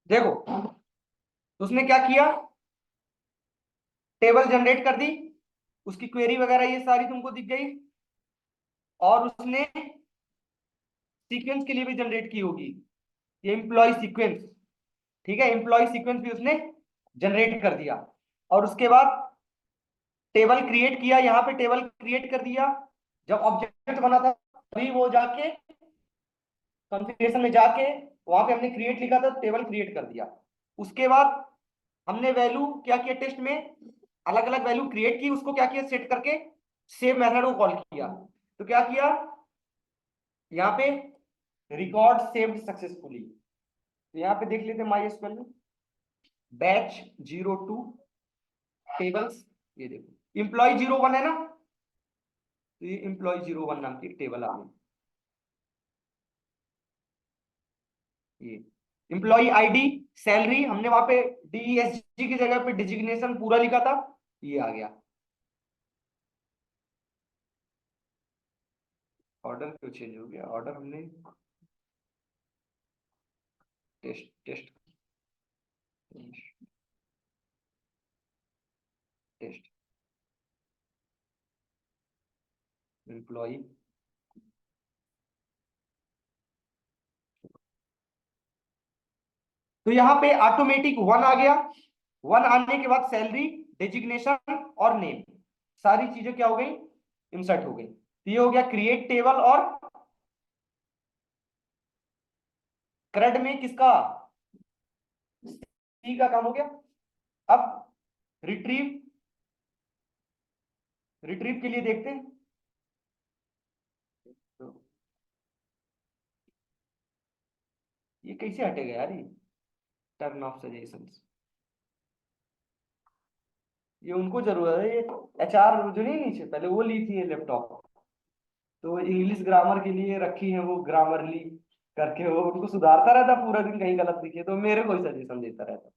देखो, उसने क्या किया, टेबल जनरेट कर दी, उसकी क्वेरी वगैरह ये सारी तुमको दिख गई, और उसने सीक्वेंस के लिए भी जनरेट की होगी, ये एम्प्लॉय सीक्वेंस। ठीक है, एम्प्लॉय सीक्वेंस भी उसने जनरेट कर दिया। और उसके बाद टेबल क्रिएट किया, यहाँ पे टेबल क्रिएट कर दिया। जब ऑब्जेक्ट बना था तभी वो जाके कॉन्फ़िगरेशन में जाके वहां पे हमने क्रिएट लिखा था, टेबल क्रिएट कर दिया। उसके बाद हमने वैल्यू क्या किया, टेस्ट में अलग अलग वैल्यू क्रिएट की, उसको क्या किया, सेट करके सेव मेथड को कॉल किया। तो क्या किया, यहाँ पे रिकॉर्ड सेव्ड सक्सेसफुली। तो यहाँ पे देख लेते हैं माई एसक्यूएल में, बैच 02 टेबल्स, ये देखो इंप्लॉय 01 है ना, तो ये इंप्लॉय 01 नाम की टेबल आ गई। ये इंप्लॉय आईडी, सैलरी, हमने वहां पे डीईएसजी की जगह पे डिजिग्नेशन पूरा लिखा था, ये आ गया। ऑर्डर क्यों चेंज हो गया, ऑर्डर हमने टेस्ट टेस्ट टेस्ट एम्प्लॉय, तो यहाँ पे ऑटोमेटिक 1 आ गया। 1 आने के बाद सैलरी, डेजिग्नेशन और नेम, सारी चीजें क्या हो गई, इंसर्ट हो गई। तो ये हो गया क्रिएट टेबल, और क्रेड में किसका, सी का काम हो गया। अब रिट्रीव, रिट्रीव के लिए देखते हैं। तो ये कैसे हटेगा यार, ये टर्न ऑफ सजेशंस, ये उनको जरूरत है, ये एचआर जो नहीं, नीचे पहले वो ली थी ये लैपटॉप, तो इंग्लिश ग्रामर के लिए रखी है वो, ग्रामरली करके वो उनको सुधारता रहता पूरा दिन, कहीं गलत दिखे तो मेरे को ही सजेशन देता रहता।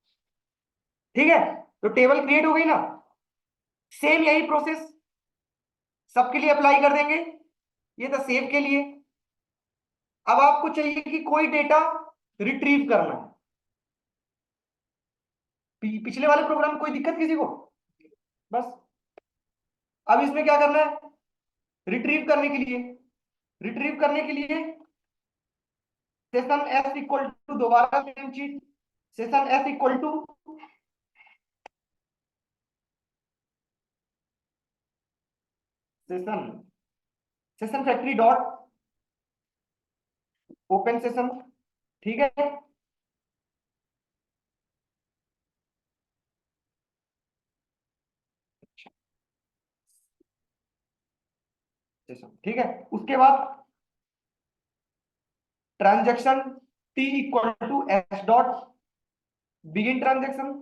ठीक है, तो टेबल क्रिएट हो गई ना, सेम यही प्रोसेस सबके लिए अप्लाई कर देंगे। ये था सेव के लिए। अब आपको चाहिए कि कोई डेटा रिट्रीव करना है। पिछले वाले प्रोग्राम में कोई दिक्कत किसी को, बस अब इसमें क्या करना है, रिट्रीव करने के लिए, रिट्रीव करने के लिए सेशन एस इक्वल टू, दोबारा सेम चीज, session S equal to session, session factory dot open session. ठीक है, सेशन ठीक है। उसके बाद transaction T equal to S dot begin transaction,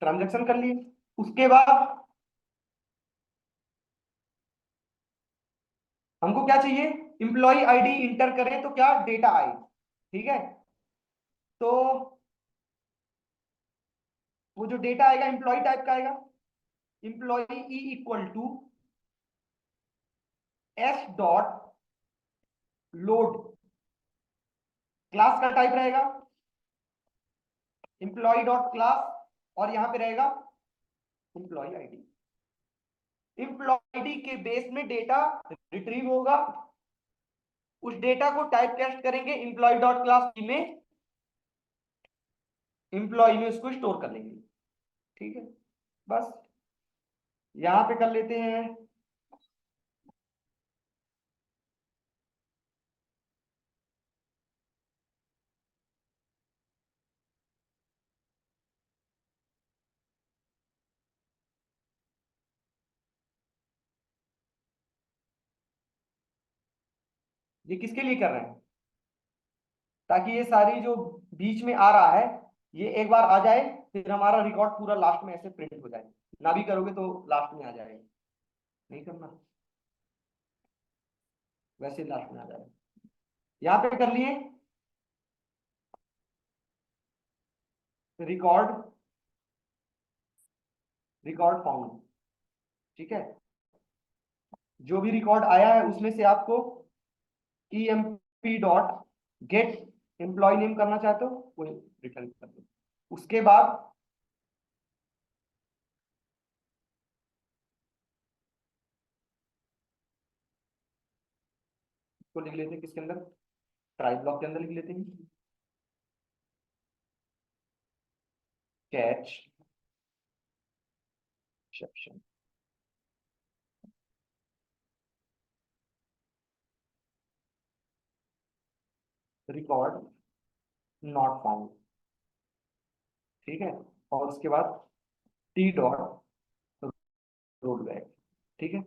transaction कर लिए। उसके बाद हमको क्या चाहिए, इंप्लॉय आईडी इंटर करें तो क्या डेटा आए। ठीक है, तो वो जो डेटा आएगा इंप्लॉय टाइप का आएगा, employee E equal to S dot load, class का टाइप रहेगा इंप्लॉय डॉट क्लास, और यहां पे रहेगा इंप्लॉय आईडी। इंप्लॉय आईडी के बेस में डेटा रिट्रीव होगा, उस डेटा को टाइप कैस्ट करेंगे इंप्लॉय डॉट क्लास में, इंप्लॉय में उसको स्टोर कर लेंगे। ठीक है, बस यहां पे कर लेते हैं। ये किसके लिए कर रहे हैं, ताकि ये सारी जो बीच में आ रहा है ये एक बार आ जाए, फिर हमारा रिकॉर्ड पूरा लास्ट में ऐसे प्रिंट हो जाए। ना भी करोगे तो लास्ट में आ जाएगा, नहीं करना, वैसे लास्ट में आ जाएगा। यहाँ पे कर लिए रिकॉर्ड, रिकॉर्ड फाउंड। ठीक है, जो भी रिकॉर्ड आया है उसमें से आपको E M P dot get employee name करना चाहते हो वो रिटर्न कर दो। उसके बाद इसको लिख लेते हैं किसके अंदर, ट्राई ब्लॉक के अंदर लिख लेते हैं, catch exception. Record not found, ठीक है। और उसके बाद टी डॉट रोल बैक, ठीक है।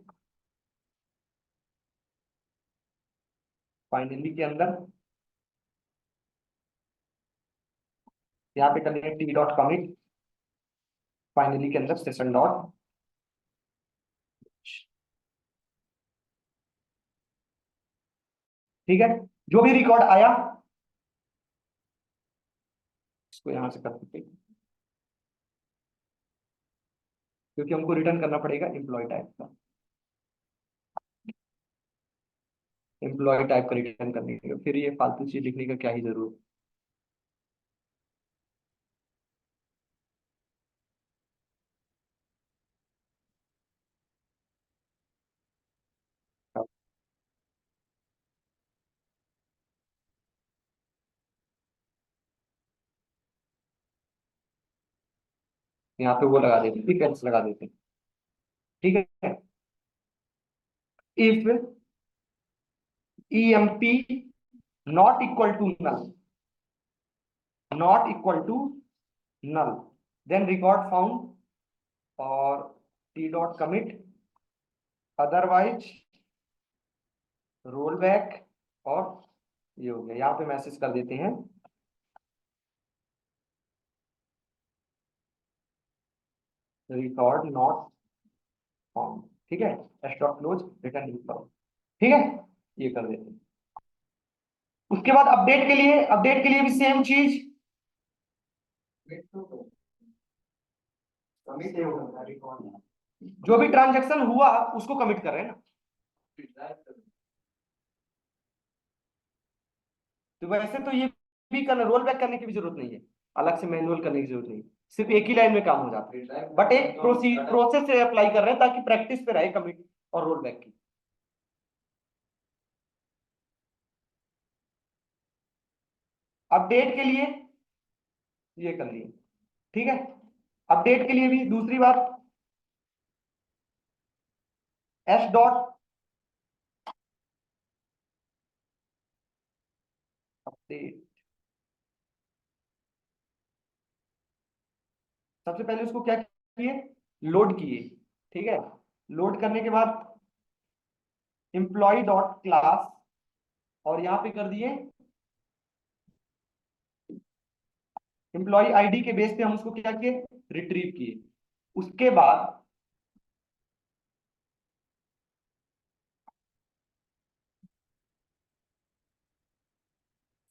फाइनली के अंदर यहाँ पे कर लेंगे टी डॉट कमिट, फाइनली के अंदर सेशन डॉट, ठीक है। जो भी रिकॉर्ड आया इसको यहां से कर सकते हैं, क्योंकि हमको रिटर्न करना पड़ेगा एम्प्लॉय टाइप का, एम्प्लॉय टाइप का रिटर्न करने के लिए, फिर ये फालतू चीज लिखने का क्या ही जरूरत है। यहाँ पे वो लगा देते हैं, इफ एल्स लगा देते हैं, ठीक है। If emp not equal to null, not equal to null, then record found और t dot commit, otherwise roll back, और ये हो गया। यहाँ पे मैसेज कर देते हैं रिकॉर्ड नॉट फाउंड, ठीक है। एस डॉट क्लोज रिटर्न, ठीक है। ये कर देते हैं। उसके बाद अपडेट के लिए, अपडेट के लिए भी सेम चीज, जो भी ट्रांजेक्शन हुआ उसको कमिट कर रहे हैं ना। तो वैसे तो ये भी करना, रोल बैक करने की भी जरूरत नहीं है, अलग से मैनुअल करने की जरूरत नहीं, सिर्फ एक ही लाइन में काम हो जाता है। बट एक प्रोसेस से अप्लाई कर रहे हैं ताकि प्रैक्टिस पे रहे कमिट और रोल बैक की। अपडेट के लिए ये कर लिए, ठीक है। अपडेट के लिए भी दूसरी बात, एस डॉट अपडेट, सबसे पहले उसको क्या किए, लोड किए, ठीक है। लोड करने के बाद एम्प्लॉय डॉट क्लास, और यहाँ पे कर दिए एम्प्लॉय आईडी के बेस पे हम उसको क्या किए, रिट्रीव किए। उसके बाद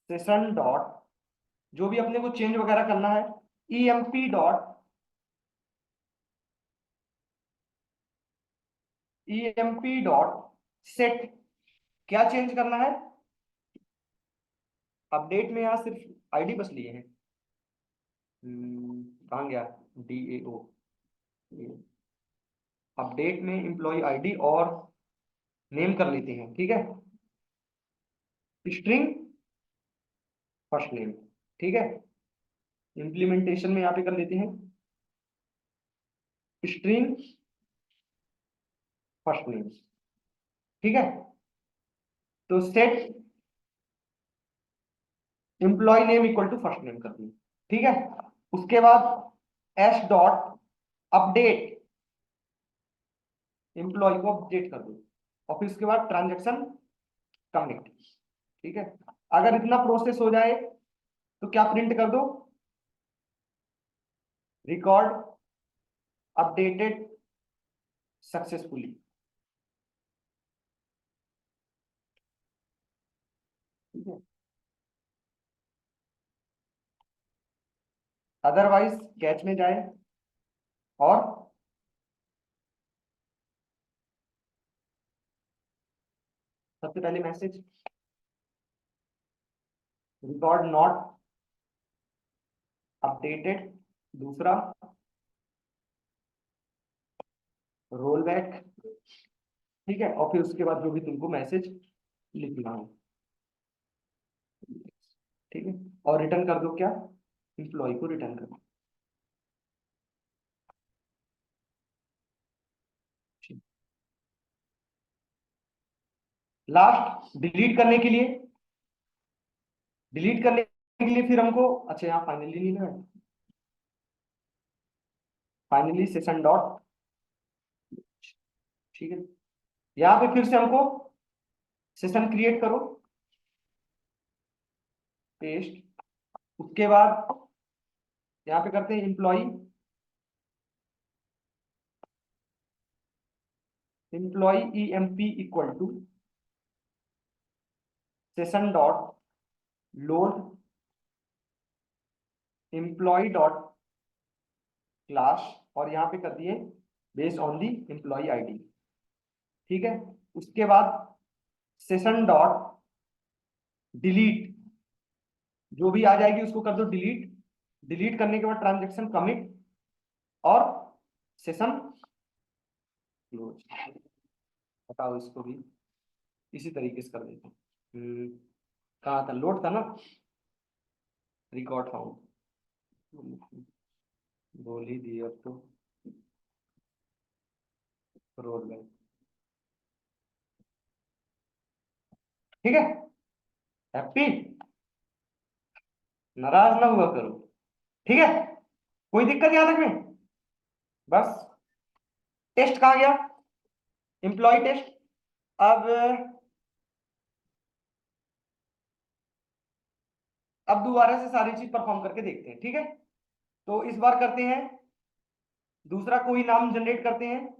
सेशन डॉट, जो भी अपने को चेंज वगैरह करना है, emp डॉट सेट, क्या चेंज करना है। अपडेट में यहाँ सिर्फ आईडी बस लिए हैं, कहाँ गया, DAO, अपडेट में एम्प्लॉय आईडी और नेम कर लेते हैं, ठीक है। स्ट्रिंग फर्स्ट नेम, ठीक है। इम्प्लीमेंटेशन में यहाँ पे कर लेते हैं स्ट्रिंग फर्स्ट नेम, ठीक है। तो set employee name equal to first name कर दिए, ठीक है। उसके बाद एस डॉट अपडेट, एम्प्लॉय को अपडेट कर दो, और फिर उसके बाद ट्रांजेक्शन कमिट, ठीक है। अगर इतना प्रोसेस हो जाए तो क्या प्रिंट कर दो, रिकॉर्ड अपडेटेड सक्सेसफुली, ठीक है। अदरवाइज कैच में जाए और सबसे पहले मैसेज रिकॉर्ड नॉट अपडेटेड, दूसरा रोल बैक, ठीक है, और फिर उसके बाद जो भी तुमको मैसेज लिखना हो, ठीक है, और रिटर्न कर दो क्या, एम्प्लॉय को रिटर्न कर दो। लास्ट डिलीट करने के लिए फिर हमको, अच्छा यहाँ फाइनली नहीं लगा, फाइनली सेशन डॉट, ठीक है, यहाँ पे फिर से हमको सेशन क्रिएट करो, पेस्ट, उसके बाद यहाँ पे करते हैं employee EMP equal to session dot load employee dot class, और यहाँ पे कर दिए based on the employee ID, ठीक है। उसके बाद सेशन डॉट डिलीट, जो भी आ जाएगी उसको कर दो डिलीट, डिलीट करने के बाद ट्रांजेक्शन कमिट और सेशन क्लोज, बताओ इसको भी इसी तरीके से कर देते हैं। कहाँ था, लोड था ना, रिकॉर्ड फाउंड, बोल ही दिए अब तो, रोल बैक, ठीक है, हैप्पी, नाराज ना हुआ करो, ठीक है, कोई दिक्कत यहाँ तक में, बस। टेस्ट कहाँ गया, एम्प्लॉय टेस्ट, अब अब दोबारा से सारी चीज परफॉर्म करके देखते हैं, ठीक है। तो इस बार करते हैं, दूसरा कोई नाम जनरेट करते हैं,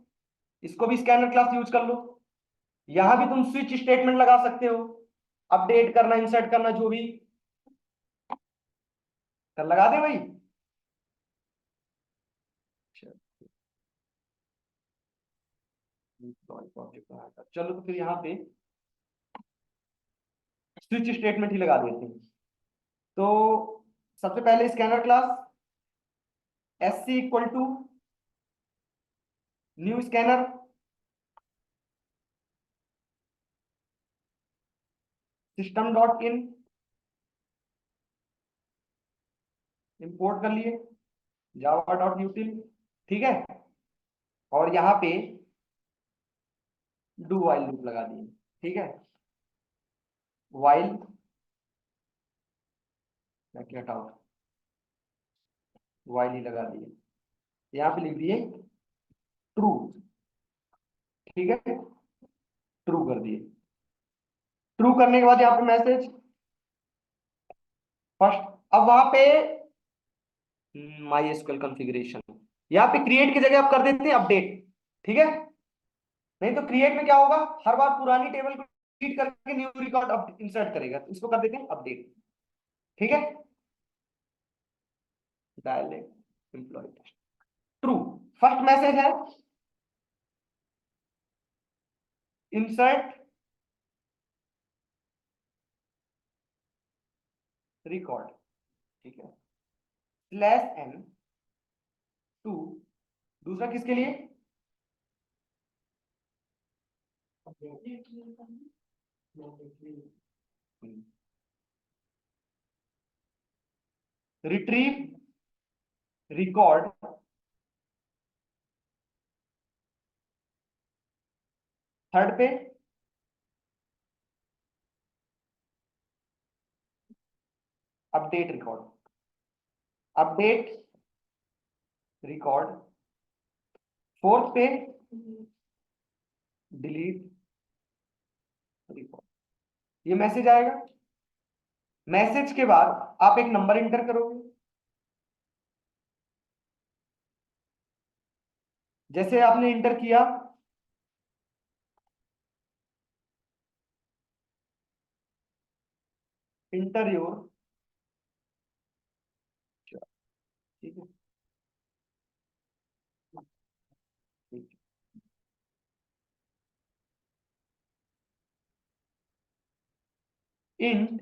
इसको भी स्कैनर क्लास यूज कर लो, यहां भी तुम स्विच स्टेटमेंट लगा सकते हो, अपडेट करना, इंसर्ट करना, जो भी कर लगा दे भाई। चलो तो फिर यहाँ पे स्विच स्टेटमेंट ही लगा देते हैं। तो सबसे पहले scanner class SC equal to new scanner, system dot in, import कर लिए जावा डॉट यूटिल, ठीक है, और यहाँ पे डू वाइल लूप लगा दिए, ठीक है, वाइल क्या हटाओ, वाइल ही लगा दिए, यहाँ पे लिख दिए ट्रू, ठीक है, ट्रू कर दिए, ट्रू करने के बाद यहाँ पे मैसेज फर्स्ट, अब वहां पे माई एसक्यूएल कॉन्फ़िगरेशन, यहाँ पे क्रिएट की जगह आप कर देते हैं अपडेट, ठीक है, नहीं तो क्रिएट में क्या होगा, हर बार पुरानी टेबल को डिलीट करके न्यू रिकॉर्ड इंसर्ट करेगा, तो इसको कर देते हैं अपडेट, ठीक है, dialect employee true, first message है इंसर्ट रिकॉर्ड, ठीक है, /n टू, दूसरा किसके लिए, रिट्रीव रिकॉर्ड थर्ड पे, update record, update record fourth पे, डिलीट रिकॉर्ड, ये मैसेज आएगा, मैसेज के बाद आप एक नंबर इंटर करोगे, जैसे आपने इंटर किया, इंटर योर, ठीक है, int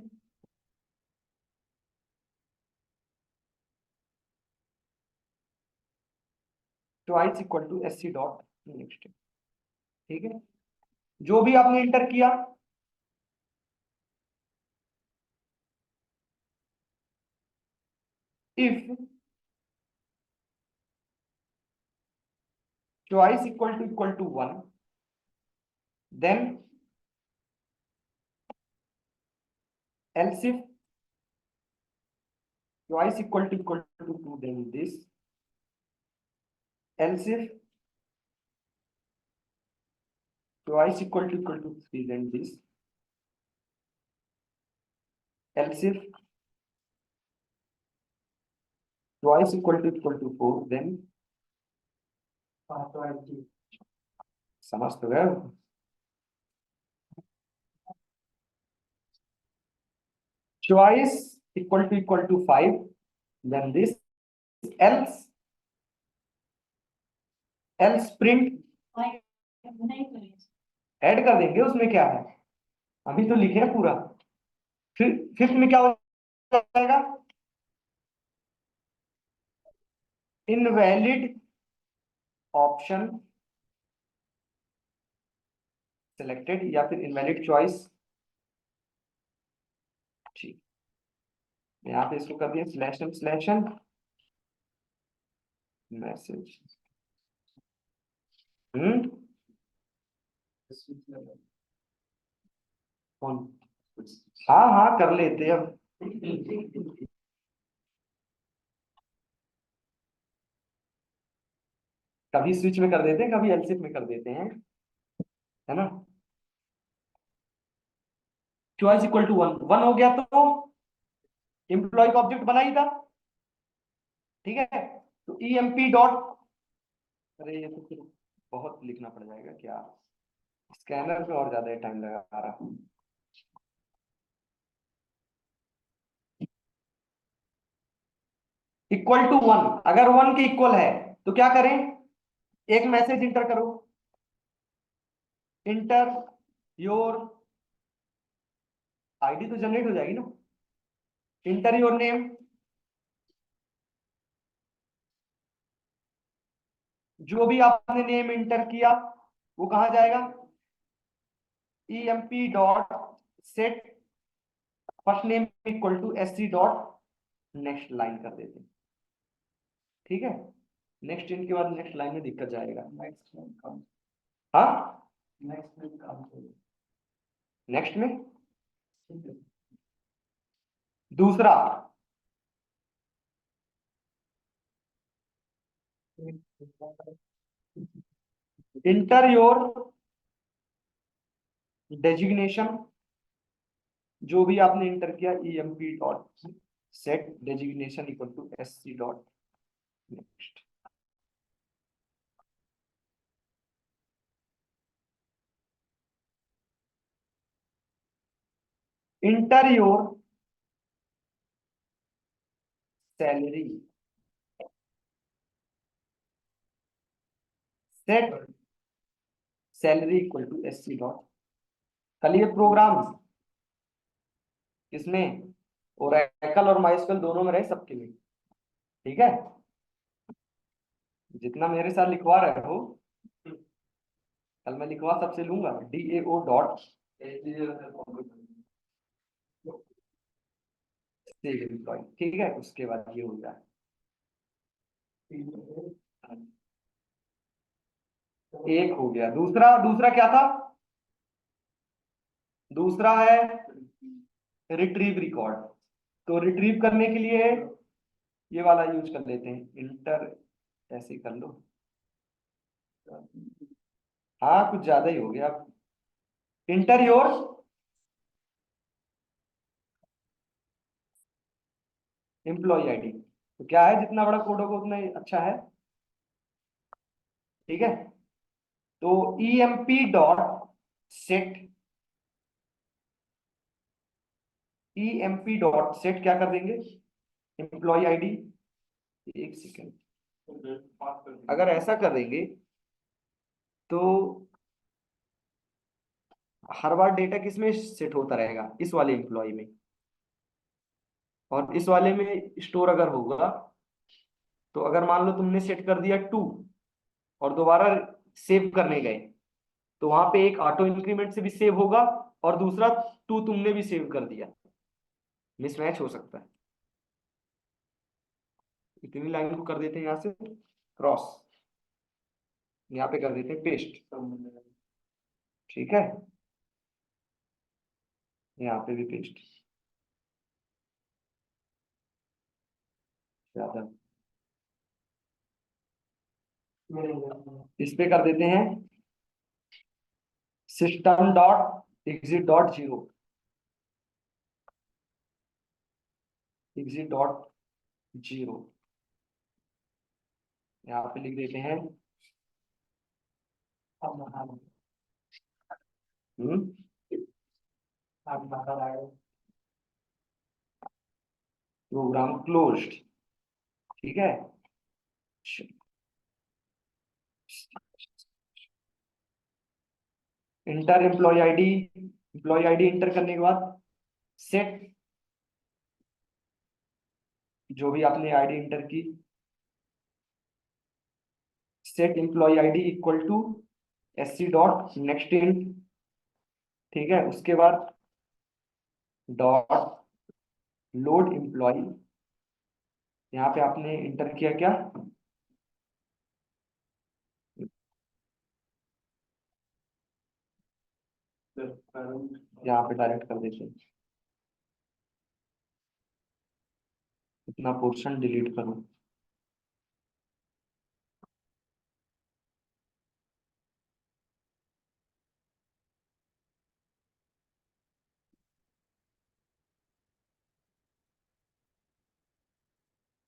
twice equal to S C dot next. ठीक है, जो भी आपने इंटर किया, if twice equal to one, then else if twice equal to 2, then this, else if twice equal to 3, then this, else if twice equal to 4, then समझ तो गए? twice equal to 5, then this, else print, add कर देंगे, उसमें क्या है, अभी तो लिखे हैं पूरा। फिर फिफ्थ में क्या हो जाएगा, इनवैलिड ऑप्शन सिलेक्टेड, या फिर इनवैलिड चॉइस। ठीक, यहाँ पे इसको कर दिया स्लैश मैसेज। कौन? हाँ हाँ कर लेते अब। कभी स्विच में कर देते हैं, कभी एलसिफ में कर देते हैं, है ना। Choice equal to one, one हो गया तो एम्प्लॉय का ऑब्जेक्ट बना ही था। ठीक है, तो ई एम पी डॉट, अरे ये तो फिर बहुत लिखना पड़ जाएगा क्या, स्कैनर पे और ज्यादा टाइम लगा रहा। इक्वल टू वन, अगर वन के इक्वल है तो क्या करें, एक मैसेज इंटर करो, इंटर योर आईडी तो जनरेट हो जाएगी ना, इंटर योर नेम, जो भी आपने नेम इंटर किया वो कहा जाएगा, E M P dot set first name equal to S C dot next line कर देते हैं। ठीक है, नेक्स्ट इन के बाद नेक्स्ट लाइन में दिक्कत जाएगा। हाँ नेक्स्ट में दूसरा, इंटर योर डेजिग्नेशन, जो भी आपने इंटर किया, E M P dot set designation equal to S C dot next. Enter your salary, set salary equal to S C dot. कल ये प्रोग्राम किसमें, ओरेकल और माइस्क्ल दोनों में रहे सबके लिए। ठीक है, जितना मेरे साथ लिखवा रहे हो कल मैं लिखवा सबसे लूंगा, डी ए ओ डॉट ठीक है, उसके बाद ये हो जाए, एक हो गया। दूसरा, दूसरा क्या था, दूसरा है रिट्रीव रिकॉर्ड। तो रिट्रीव करने के लिए ये वाला यूज कर लेते हैं, इंटर, ऐसे कर लो। हाँ कुछ ज्यादा ही हो गया, इंटर योर एम्प्लॉय आईडी। तो क्या है, जितना बड़ा कोड होगा उतना ही अच्छा है। ठीक है, तो E M P dot set, E M P dot set क्या कर देंगे, एम्प्लॉय आईडी। एक सेकेंड, अगर ऐसा कर देंगे तो हर बार डेटा किसमें सेट होता रहेगा, इस वाले एम्प्लॉय में, और इस वाले में स्टोर अगर होगा, तो अगर मान लो तुमने सेट कर दिया 2, और दोबारा सेव करने गए, तो वहां पे एक ऑटो इंक्रीमेंट से भी सेव होगा और दूसरा टू तुमने भी सेव कर दिया, मिसमैच हो सकता है। इतनी लाइन को कर देते हैं यहाँ से क्रॉस, यहाँ पे कर देते हैं पेस्ट। ठीक है, यहाँ पे भी पेस्ट ज्यादा, इस पे कर देते हैं system dot exit dot zero, exit dot zero, यहाँ पे लिख देते हैं प्रोग्राम क्लोज्ड। ठीक है, इंटर एम्प्लॉय आईडी इंटर करने के बाद सेट, जो भी आपने आईडी इंटर की, set employee ID equal to SC dot next int. ठीक है, उसके बाद डॉट लोड एम्प्लॉय, यहाँ पे आपने इंटर किया क्या, यहाँ पे डायरेक्ट कर देते हैं, इतना पोर्शन डिलीट करो।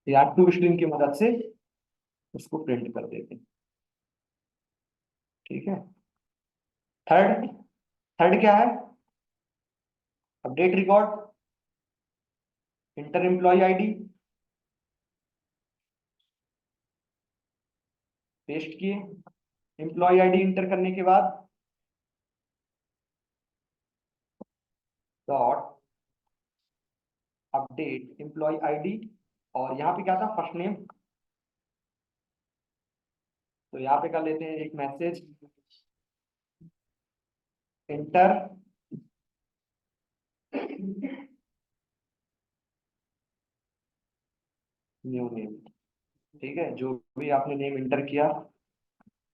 या टू स्ट्रिंग की मदद से उसको प्रिंट कर देते हैं। ठीक है, थर्ड, थर्ड क्या है, update record, enter employee ID paste किए, एम्प्लॉय आईडी इंटर करने के बाद डॉट अपडेट एम्प्लॉय आईडी, और यहाँ पे क्या था फर्स्ट नेम, तो यहाँ पे कर लेते हैं एक मैसेज इंटर न्यू नेम। ठीक है, जो भी आपने नेम इंटर किया,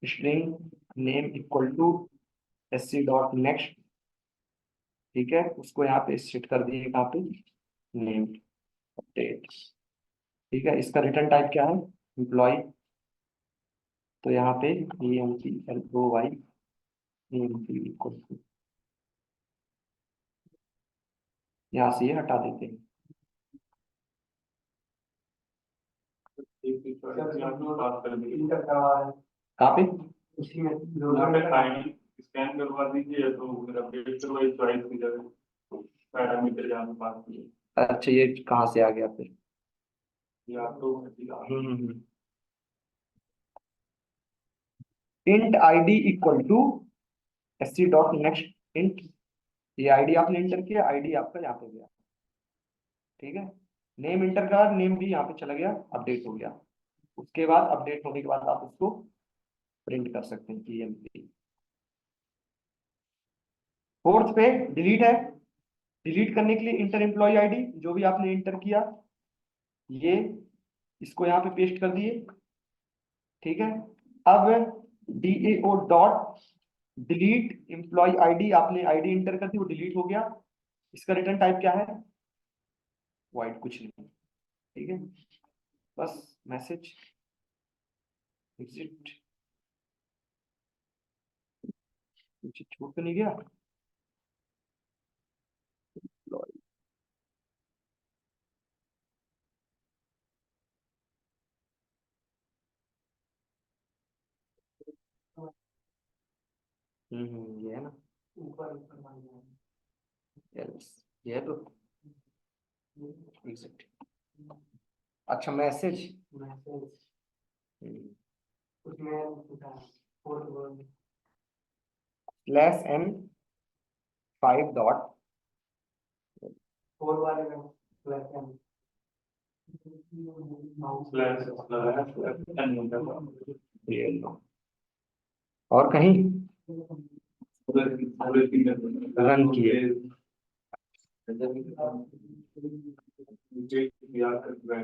string name equal to SC dot next. ठीक है, उसको यहाँ पे सेट कर दिए कहाँ पे, नेम अपडेट। ठीक है, इसका रिटर्न टाइप क्या है, एम्प्लॉय, तो यहाँ पे EMPLOY EMP इक्वल टू, यहाँ से ये हटा देते हैं। कहाँ पे, उसी में स्कैन करवा दीजिए तो फिर अपडेट करवाइए चॉइस की जगह पैरामीटर जहाँ पे पास किए। अच्छा, ये कहाँ से आ गया फिर, या तो int ID equal to SC dot next int, ये आईडी आपने इंटर किया, आईडी आपका यहाँ पे गया। ठीक है, नेम इंटर का नेम भी यहाँ पे चला गया, अपडेट हो गया। उसके बाद अपडेट होने के बाद आप उसको प्रिंट कर सकते हैं EMP। फोर्थ पे डिलीट है, डिलीट करने के लिए इंटर एम्प्लॉय आईडी, जो भी आपने इंटर किया, ये इसको यहाँ पे पेस्ट कर दिए। ठीक है, अब DAO dot delete employee ID, आपने आईडी इंटर कर दी, वो डिलीट हो गया। इसका रिटर्न टाइप क्या है, वाइड, कुछ नहीं। ठीक है, बस मैसेज एग्जिट, कुछ छूट तो नहीं गया। ये है ना ऊपर, यस ये है तो एग्जिट। अच्छा, message slash n 5 dot, four वाले में स्लैश n स्लैश n, ये लो, और कहीं रन किए।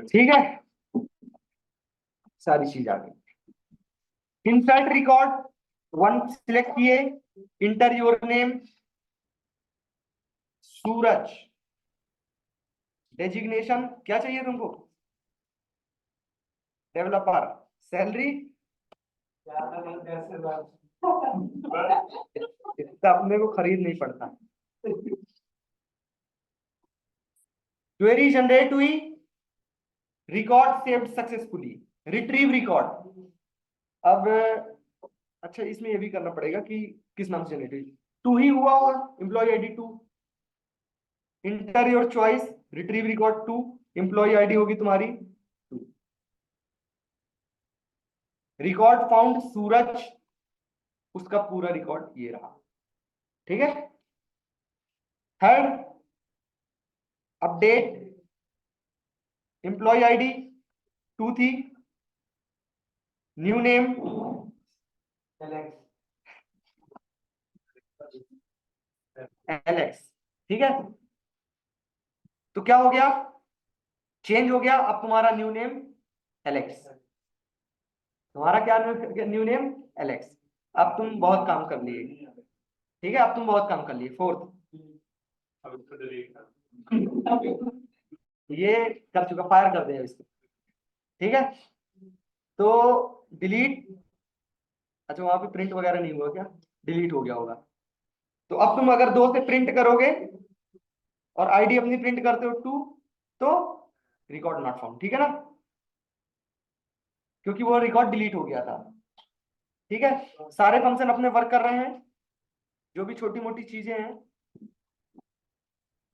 ठीक है, सारी चीज आ गई। इंसर्ट रिकॉर्ड वन सिलेक्ट किए, inter your name Suraj, designation क्या चाहिए तुमको, डेवलपर, सैलरी इतना अपने को खरीद नहीं पड़ता। क्वेरी जनरेट हुई, record saved successfully, retrieve record. अब अच्छा, इसमें ये भी करना पड़ेगा कि किस नाम से जनरेट हुई। टू ही हुआ होगा, employee ID two, enter your choice, retrieve record two, employee ID होगी तुम्हारी टू, रिकॉर्ड फाउंड सूरज, उसका पूरा रिकॉर्ड ये रहा। ठीक है, third update, employee ID two थी, न्यू नेम एलेक्स। ठीक है, तो क्या हो गया, चेंज हो गया, अब तुम्हारा न्यू नेम एलेक्स, तुम्हारा क्या न्यू नेम एलेक्स। अब तुम बहुत काम कर लिए। ठीक है, अब तुम बहुत काम कर लिए। फोर्थ, ये कर चुका, फायर कर दिया इसको। ठीक है, तो डिलीट, अच्छा वहां पे प्रिंट वगैरह नहीं हुआ क्या, डिलीट हो गया होगा। तो अब तुम अगर दो से प्रिंट करोगे और आईडी अपनी प्रिंट करते हो टू, तो रिकॉर्ड नॉट फाउंड। ठीक है ना, क्योंकि वो रिकॉर्ड डिलीट हो गया था। ठीक है, सारे फंक्शन अपने वर्क कर रहे हैं, जो भी छोटी मोटी चीजें हैं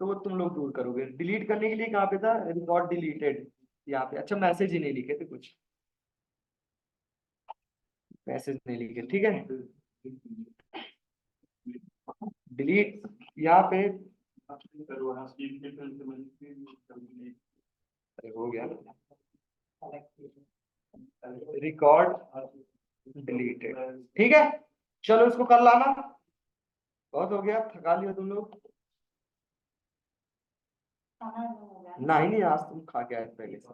तो वो तुम लोग दूर करोगे। डिलीट करने के लिए कहाँ पे था, रिकॉर्ड डिलीटेड, यहाँ पे। अच्छा, मैसेज ही नहीं लिखे थे कुछ, मैसेज नहीं लिखे। ठीक है, डिलीट यहाँ पे, अरे हो गया, रिकॉर्ड डिलीटेड। ठीक है, चलो इसको कर लाना, बहुत हो गया, थका लिया तुम लोग। नहीं नहीं, आज तुम खा के आए पहले से।